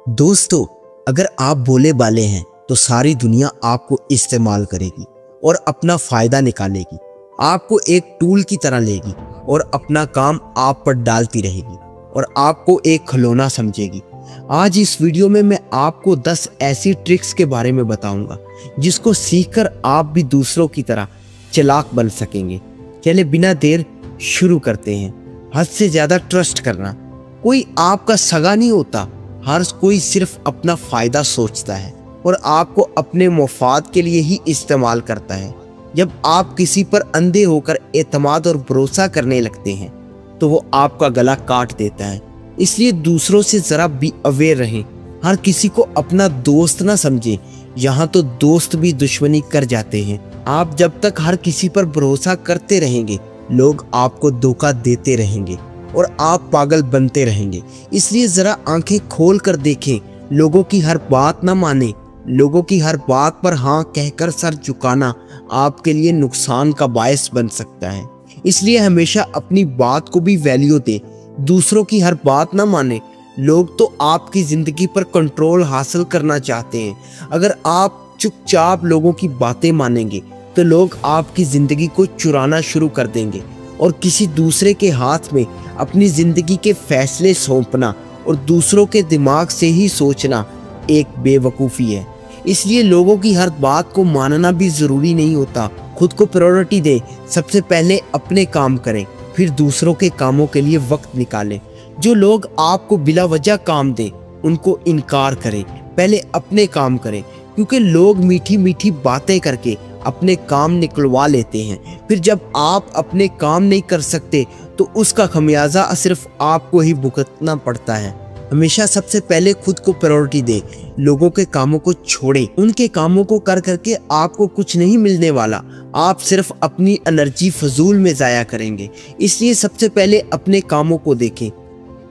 दोस्तों, अगर आप भोले भाले हैं तो सारी दुनिया आपको इस्तेमाल करेगी और अपना फायदा निकालेगी, आपको एक टूल की तरह लेगी और अपना काम आप पर डालती रहेगी और आपको एक खिलौना समझेगी। आज इस वीडियो में मैं आपको 10 ऐसी ट्रिक्स के बारे में बताऊंगा जिसको सीखकर आप भी दूसरों की तरह चालाक बन सकेंगे। चले बिना देर शुरू करते हैं। हद से ज्यादा ट्रस्ट करना। कोई आपका सगा नहीं होता, हर कोई सिर्फ अपना फायदा सोचता है और आपको अपने मुफाद के लिए ही इस्तेमाल करता है। जब आप किसी पर अंधे होकर एतमाद और भरोसा करने लगते हैं तो वो आपका गला काट देता है। इसलिए दूसरों से जरा भी अवेयर रहें। हर किसी को अपना दोस्त ना समझें, यहाँ तो दोस्त भी दुश्मनी कर जाते हैं। आप जब तक हर किसी पर भरोसा करते रहेंगे, लोग आपको धोखा देते रहेंगे और आप पागल बनते रहेंगे। इसलिए जरा आंखें खोल कर देखें। लोगों की हर बात ना माने। लोगों की हर बात पर हाँ कहकर सर झुकाना आपके लिए नुकसान का बायस बन सकता है। इसलिए हमेशा अपनी बात को भी वैल्यू दें। दूसरों की हर बात ना माने। लोग तो आपकी जिंदगी पर कंट्रोल हासिल करना चाहते हैं। अगर आप चुपचाप लोगों की बातें मानेंगे तो लोग आपकी जिंदगी को चुराना शुरू कर देंगे और किसी दूसरे के हाथ में अपनी जिंदगी के फैसले सौंपना और दूसरों के दिमाग से ही सोचना एक बेवकूफ़ी है। इसलिए लोगों की हर बात को मानना भी ज़रूरी नहीं होता। खुद को प्रायोरिटी दें। सबसे पहले अपने काम करें, फिर दूसरों के कामों के लिए वक्त निकालें। जो लोग आपको बिला वजह काम दें उनको इनकार करें। पहले अपने काम करें, क्योंकि लोग मीठी मीठी बातें करके अपने काम निकलवा लेते हैं। फिर जब आप अपने काम नहीं कर सकते तो उसका खमियाजा सिर्फ आपको ही भुगतना पड़ता है। हमेशा सबसे पहले खुद को प्रायोरिटी दें। लोगों के कामों को छोड़ें। उनके कामों को कर करके आपको कुछ नहीं मिलने वाला। आप सिर्फ अपनी एनर्जी फजूल में ज़ाया करेंगे। इसलिए सबसे पहले अपने कामों को देखें।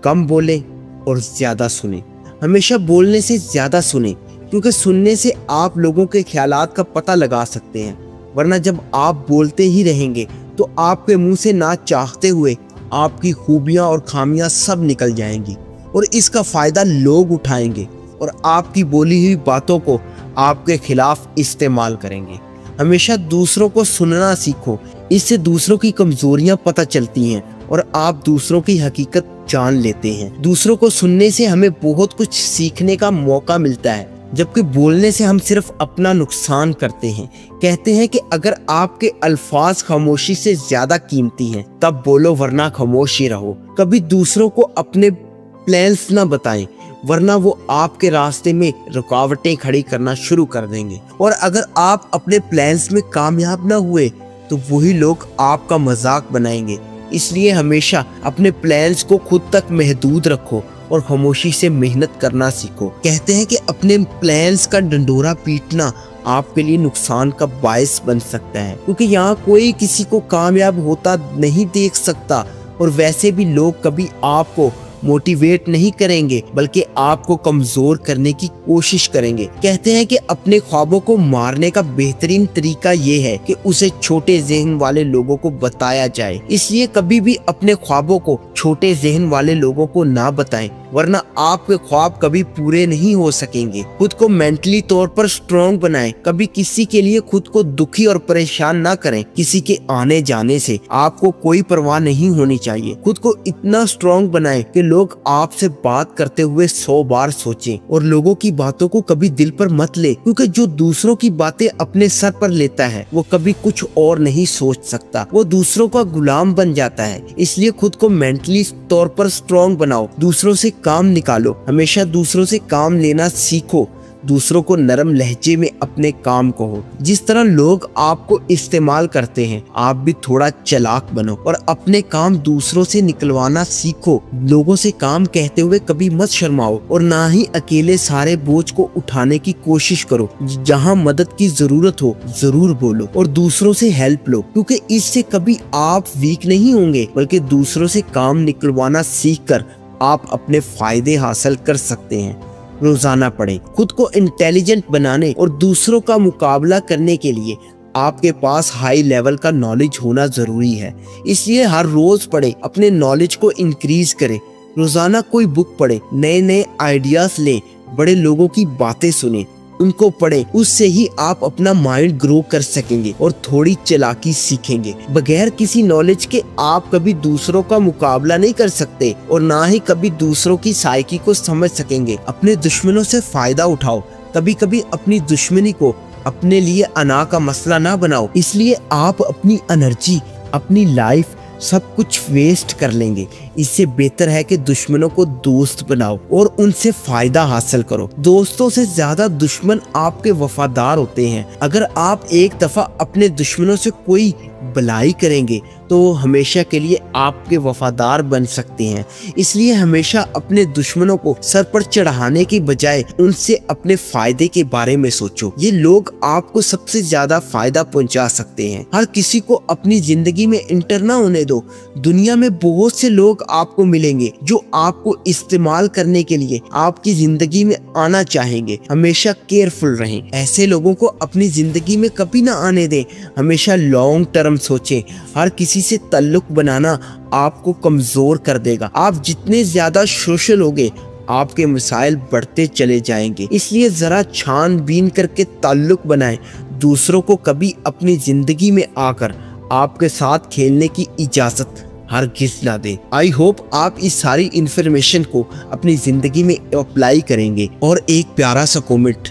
कम बोलें और ज़्यादा सुनें। हमेशा बोलने से ज़्यादा सुनें, क्योंकि सुनने से आप लोगों के ख्यालात का पता लगा सकते हैं। वरना जब आप बोलते ही रहेंगे तो आपके मुंह से ना चाहते हुए आपकी खूबियां और खामियां सब निकल जाएंगी और इसका फ़ायदा लोग उठाएंगे और आपकी बोली हुई बातों को आपके खिलाफ इस्तेमाल करेंगे। हमेशा दूसरों को सुनना सीखो। इससे दूसरों की कमजोरियां पता चलती हैं और आप दूसरों की हकीकत जान लेते हैं। दूसरों को सुनने से हमें बहुत कुछ सीखने का मौका मिलता है, जबकि बोलने से हम सिर्फ अपना नुकसान करते हैं। कहते हैं कि अगर आपके अल्फाज खामोशी से ज्यादा कीमती हैं तब बोलो, वरना खामोश ही रहो। कभी दूसरों को अपने प्लान्स ना बताएं, वरना वो आपके रास्ते में रुकावटें खड़ी करना शुरू कर देंगे। और अगर आप अपने प्लान्स में कामयाब ना हुए तो वही लोग आपका मजाक बनाएंगे। इसलिए हमेशा अपने प्लान्स को खुद तक महदूद रखो और खामोशी से मेहनत करना सीखो। कहते हैं कि अपने प्लान्स का डंडोरा पीटना आपके लिए नुकसान का बायस बन सकता है, क्योंकि यहाँ कोई किसी को कामयाब होता नहीं देख सकता और वैसे भी लोग कभी आपको मोटिवेट नहीं करेंगे बल्कि आपको कमजोर करने की कोशिश करेंगे। कहते हैं कि अपने ख्वाबों को मारने का बेहतरीन तरीका ये है कि उसे छोटे ज़हन वाले लोगों को बताया जाए। इसलिए कभी भी अपने ख्वाबों को छोटे ज़हन वाले लोगों को ना बताएं, वरना आपके ख्वाब कभी पूरे नहीं हो सकेंगे। खुद को मेंटली तौर पर स्ट्रॉन्ग बनाएं। कभी किसी के लिए खुद को दुखी और परेशान ना करें। किसी के आने जाने से आपको कोई परवाह नहीं होनी चाहिए। खुद को इतना स्ट्रॉन्ग बनाएं कि लोग आपसे बात करते हुए 100 बार सोचें और लोगों की बातों को कभी दिल पर मत ले, क्योंकि जो दूसरों की बातें अपने सर पर लेता है वो कभी कुछ और नहीं सोच सकता। वो दूसरों का गुलाम बन जाता है। इसलिए खुद को मेंटली तौर पर स्ट्रॉन्ग बनाओ। दूसरों से काम निकालो। हमेशा दूसरों से काम लेना सीखो। दूसरों को नरम लहजे में अपने काम कहो। जिस तरह लोग आपको इस्तेमाल करते हैं, आप भी थोड़ा चालाक बनो और अपने काम दूसरों से निकलवाना सीखो। लोगों से काम कहते हुए कभी मत शर्माओ और ना ही अकेले सारे बोझ को उठाने की कोशिश करो। जहाँ मदद की जरूरत हो जरूर बोलो और दूसरों से हेल्प लो, क्योंकि इससे कभी आप वीक नहीं होंगे बल्कि दूसरों से काम निकलवाना सीखकर आप अपने फायदे हासिल कर सकते हैं। रोजाना पढ़ें। खुद को इंटेलिजेंट बनाने और दूसरों का मुकाबला करने के लिए आपके पास हाई लेवल का नॉलेज होना जरूरी है। इसलिए हर रोज पढ़ें, अपने नॉलेज को इंक्रीज करें। रोजाना कोई बुक पढ़ें, नए नए आइडियाज लें, बड़े लोगों की बातें सुने, उनको पढ़ें। उससे ही आप अपना माइंड ग्रो कर सकेंगे और थोड़ी चालाकी सीखेंगे। बगैर किसी नॉलेज के आप कभी दूसरों का मुकाबला नहीं कर सकते और ना ही कभी दूसरों की साइकी को समझ सकेंगे। अपने दुश्मनों से फायदा उठाओ, कभी कभी अपनी दुश्मनी को अपने लिए अना का मसला ना बनाओ। इसलिए आप अपनी एनर्जी, अपनी लाइफ सब कुछ वेस्ट कर लेंगे। इससे बेहतर है कि दुश्मनों को दोस्त बनाओ और उनसे फायदा हासिल करो। दोस्तों से ज्यादा दुश्मन आपके वफादार होते हैं। अगर आप एक दफा अपने दुश्मनों से कोई भलाई करेंगे तो हमेशा के लिए आपके वफादार बन सकते हैं। इसलिए हमेशा अपने दुश्मनों को सर पर चढ़ाने की बजाय उनसे अपने फायदे के बारे में सोचो। ये लोग आपको सबसे ज्यादा फायदा पहुंचा सकते हैं। हर किसी को अपनी जिंदगी में इंटर ना होने दो। दुनिया में बहुत से लोग आपको मिलेंगे जो आपको इस्तेमाल करने के लिए आपकी जिंदगी में आना चाहेंगे। हमेशा केयरफुल रहें, ऐसे लोगों को अपनी जिंदगी में कभी ना आने दें। हमेशा लॉन्ग टर्म सोचें। हर किसी से ताल्लुक बनाना आपको कमजोर कर देगा। आप जितने ज्यादा सोशल होगे आपके मसाइल बढ़ते चले जाएंगे। इसलिए जरा छानबीन करके ताल्लुक बनाएं। दूसरों को कभी अपनी जिंदगी में आकर आपके साथ खेलने की इजाजत हरगिज ना दें। आई होप आप इस सारी इंफॉर्मेशन को अपनी जिंदगी में अप्लाई करेंगे और एक प्यारा सा कमेंट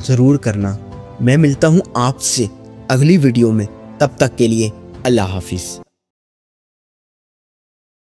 जरूर करना। मैं मिलता हूँ आपसे अगली वीडियो में, तब तक के लिए अल्लाह हाफिज।